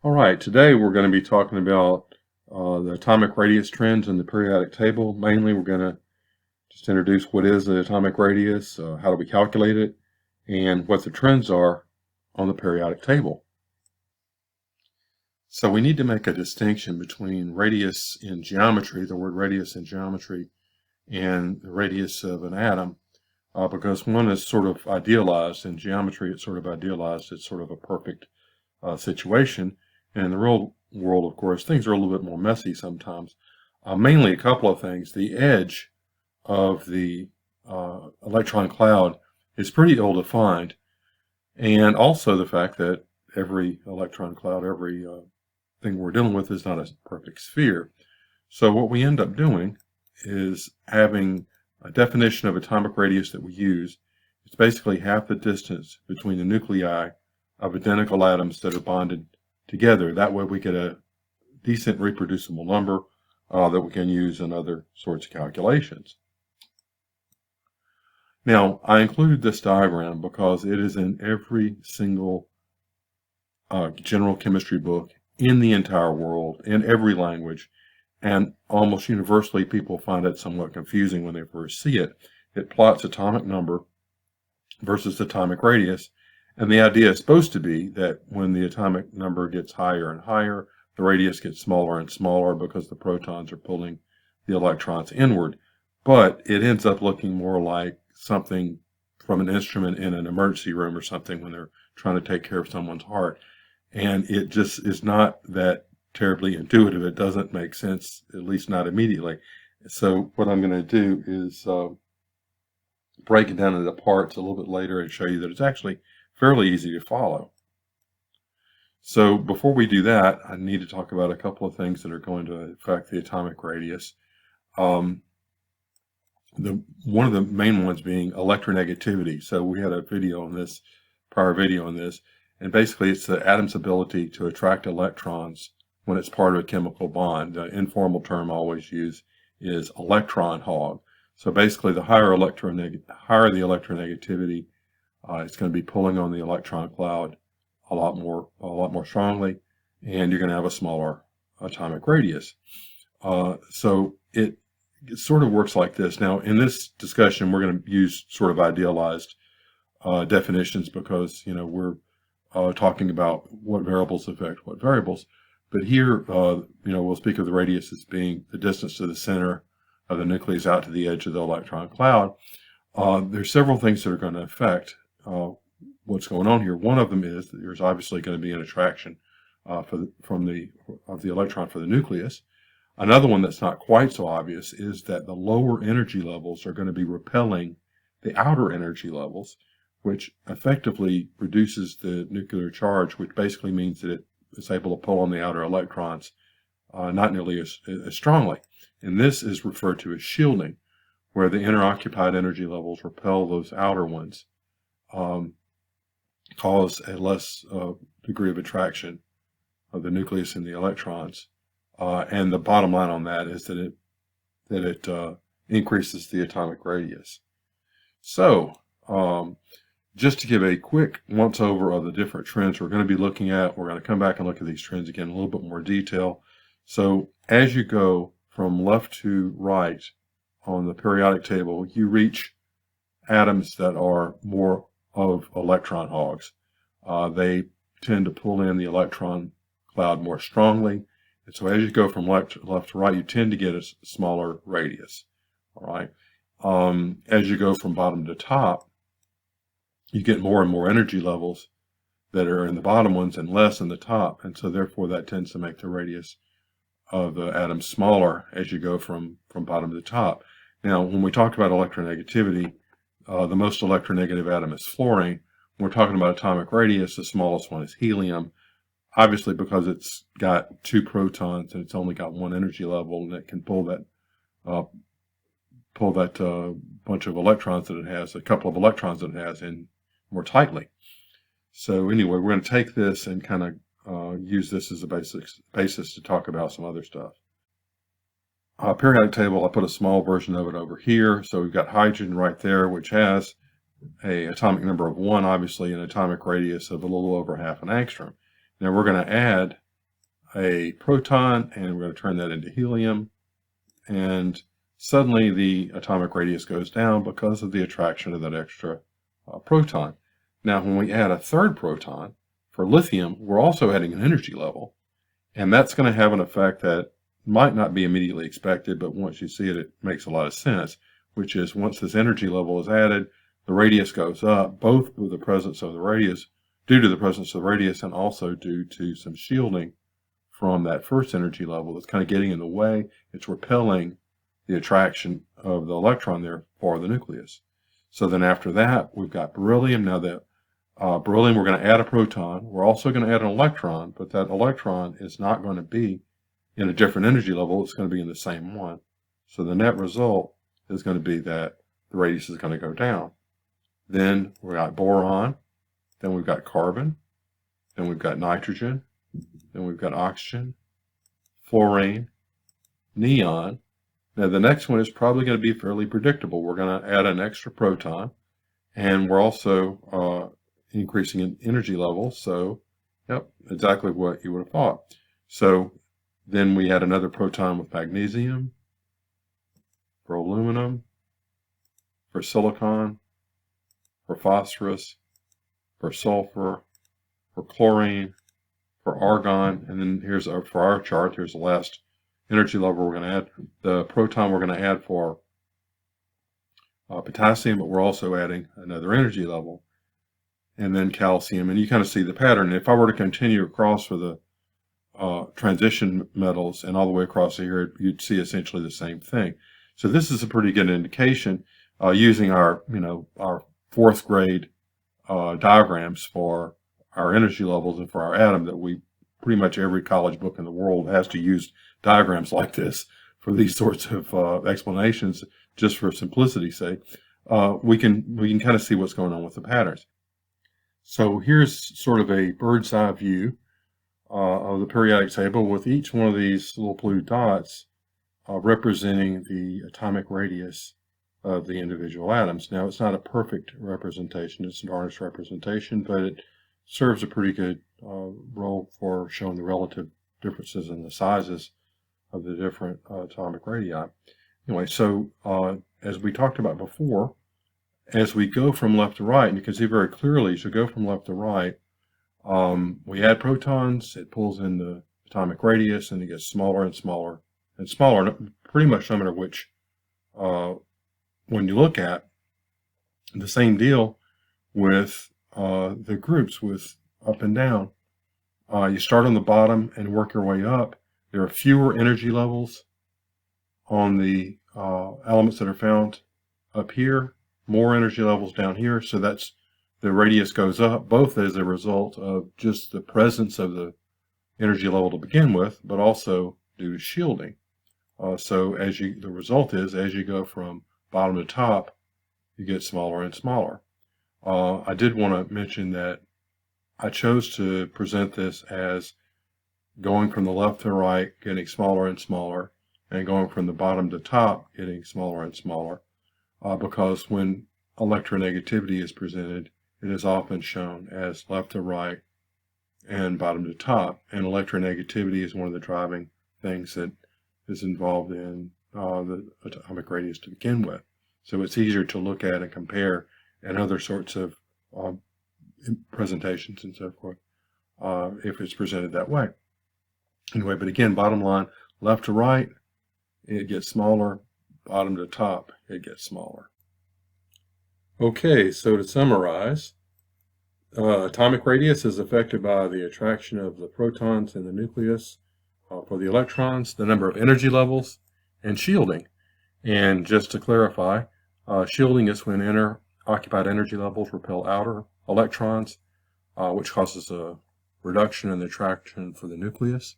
All right, today we're going to be talking about the atomic radius trends in the periodic table. Mainly, we're going to just introduce what is the atomic radius, how do we calculate it, and what the trends are on the periodic table. So we need to make a distinction between radius in geometry, the word radius in geometry, and the radius of an atom, because one is sort of idealized. In geometry, it's sort of idealized. It's sort of a perfect situation. And in the real world, of course, things are a little bit more messy sometimes. Mainly a couple of things. The edge of the electron cloud is pretty ill-defined, and also the fact that every electron cloud, every thing we're dealing with is not a perfect sphere. So what we end up doing is having a definition of atomic radius that we use. It's basically half the distance between the nuclei of identical atoms that are bonded together. That way we get a decent reproducible number that we can use in other sorts of calculations. Now, I included this diagram because it is in every single general chemistry book in the entire world, in every language, and almost universally people find it somewhat confusing when they first see it. It plots atomic number versus atomic radius. And the idea is supposed to be that when the atomic number gets higher and higher, the radius gets smaller and smaller because the protons are pulling the electrons inward. But it ends up looking more like something from an instrument in an emergency room or something when they're trying to take care of someone's heart. And it just is not that terribly intuitive. It doesn't make sense, at least not immediately. So what I'm going to do is break it down into parts a little bit later and show you that it's actually fairly easy to follow. So before we do that, I need to talk about a couple of things that are going to affect the atomic radius. One of the main ones being electronegativity. So we had a video on this, prior video on this, and basically it's the atom's ability to attract electrons when it's part of a chemical bond. The informal term I always use is electron hog. So basically the higher the electronegativity, it's going to be pulling on the electron cloud a lot more strongly, and you're going to have a smaller atomic radius. So it sort of works like this. Now, in this discussion, we're going to use sort of idealized definitions because we're talking about what variables affect what variables. But here, we'll speak of the radius as being the distance to the center of the nucleus out to the edge of the electron cloud. There's several things that are going to affect what's going on here. One of them is that there's obviously going to be an attraction of the electron for the nucleus. Another one that's not quite so obvious is that the lower energy levels are going to be repelling the outer energy levels, which effectively reduces the nuclear charge, which basically means that it is able to pull on the outer electrons not nearly as strongly. And this is referred to as shielding, where the inner occupied energy levels repel those outer ones, cause a less degree of attraction of the nucleus and the electrons. And the bottom line on that is that it increases the atomic radius. So, just to give a quick once over of the different trends we're going to be looking at, we're going to come back and look at these trends again in a little bit more detail. So as you go from left to right on the periodic table, you reach atoms that are more of electron hogs. They tend to pull in the electron cloud more strongly. And so as you go from left to right, you tend to get a smaller radius. All right. As you go from bottom to top, you get more and more energy levels that are in the bottom ones and less in the top. And so therefore that tends to make the radius of the atom smaller as you go from bottom to top. Now, when we talked about electronegativity, the most electronegative atom is fluorine. When we're talking about atomic radius, the smallest one is helium. Obviously, because it's got 2 protons and it's only got 1 energy level, and it can pull that bunch of electrons that it has, a couple of electrons that it has, in more tightly. So anyway, we're going to take this and kind of use this as a basis to talk about some other stuff. Periodic table, I put a small version of it over here. So we've got hydrogen right there, which has a atomic number of 1, obviously, an atomic radius of a little over half an angstrom. Now we're going to add a proton, and we're going to turn that into helium, and suddenly the atomic radius goes down because of the attraction of that extra proton. Now, when we add a third proton for lithium, we're also adding an energy level, and that's going to have an effect that might not be immediately expected, but once you see it, it makes a lot of sense, which is once this energy level is added, the radius goes up, both with the presence of the radius, due to the presence of the radius, and also due to some shielding from that first energy level that's kind of getting in the way. It's repelling the attraction of the electron there for the nucleus. So then after that, we've got beryllium. Now that beryllium, we're going to add a proton. We're also going to add an electron, but that electron is not going to be in a different energy level. It's going to be in the same one. So the net result is going to be that the radius is going to go down. Then we got boron, then we've got carbon, then we've got nitrogen, then we've got oxygen, fluorine, neon. Now the next one is probably going to be fairly predictable. We're going to add an extra proton, and we're also increasing in energy level. So, yep, exactly what you would have thought. So then we add another proton with magnesium, for aluminum, for silicon, for phosphorus, for sulfur, for chlorine, for argon, and then here's for our chart, here's the last energy level we're going to add. The proton we're going to add for potassium, but we're also adding another energy level, and then calcium, and you kind of see the pattern. If I were to continue across for the transition metals and all the way across here, you'd see essentially the same thing. So this is a pretty good indication using our fourth grade diagrams for our energy levels and for our atom, that we pretty much every college book in the world has to use diagrams like this for these sorts of explanations, just for simplicity's sake. We can kind of see what's going on with the patterns. So here's sort of a bird's eye view of the periodic table, with each one of these little blue dots representing the atomic radius of the individual atoms. Now, it's not a perfect representation, it's an honest representation, but it serves a pretty good role for showing the relative differences in the sizes of the different atomic radii. Anyway, so as we talked about before, as we go from left to right, and you can see very clearly as you go from left to right, we add protons, it pulls in the atomic radius, and it gets smaller and smaller and smaller, pretty much no matter which one you look at. The same deal with the groups, with up and down. You start on the bottom and work your way up. There are fewer energy levels on the elements that are found up here, more energy levels down here, so that's the radius goes up, both as a result of just the presence of the energy level to begin with, but also due to shielding. So the result is, as you go from bottom to top, you get smaller and smaller. I did want to mention that I chose to present this as going from the left to right, getting smaller and smaller, and going from the bottom to top, getting smaller and smaller, because when electronegativity is presented, it is often shown as left to right and bottom to top, and electronegativity is one of the driving things that is involved in the atomic radius to begin with. So it's easier to look at and compare and other sorts of presentations and so forth if it's presented that way. Anyway, but again, bottom line, left to right, it gets smaller, bottom to top, it gets smaller. Okay, so to summarize, atomic radius is affected by the attraction of the protons in the nucleus for the electrons, the number of energy levels, and shielding. And just to clarify, shielding is when inner occupied energy levels repel outer electrons, which causes a reduction in the attraction for the nucleus.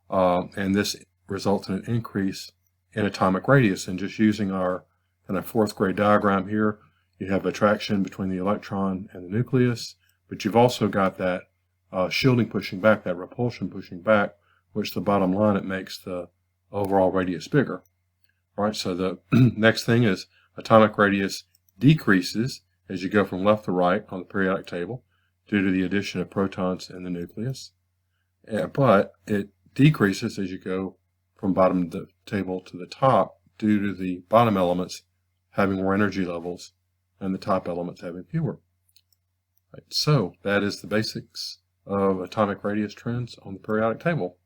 And this results in an increase in atomic radius. And just using our kind of fourth grade diagram here, you have attraction between the electron and the nucleus, but you've also got that shielding pushing back, that repulsion pushing back, which the bottom line, it makes the overall radius bigger. All right, so the next thing is atomic radius decreases as you go from left to right on the periodic table due to the addition of protons in the nucleus. But it decreases as you go from bottom of the table to the top due to the bottom elements having more energy levels and the top elements having fewer. Right, so that is the basics of atomic radius trends on the periodic table.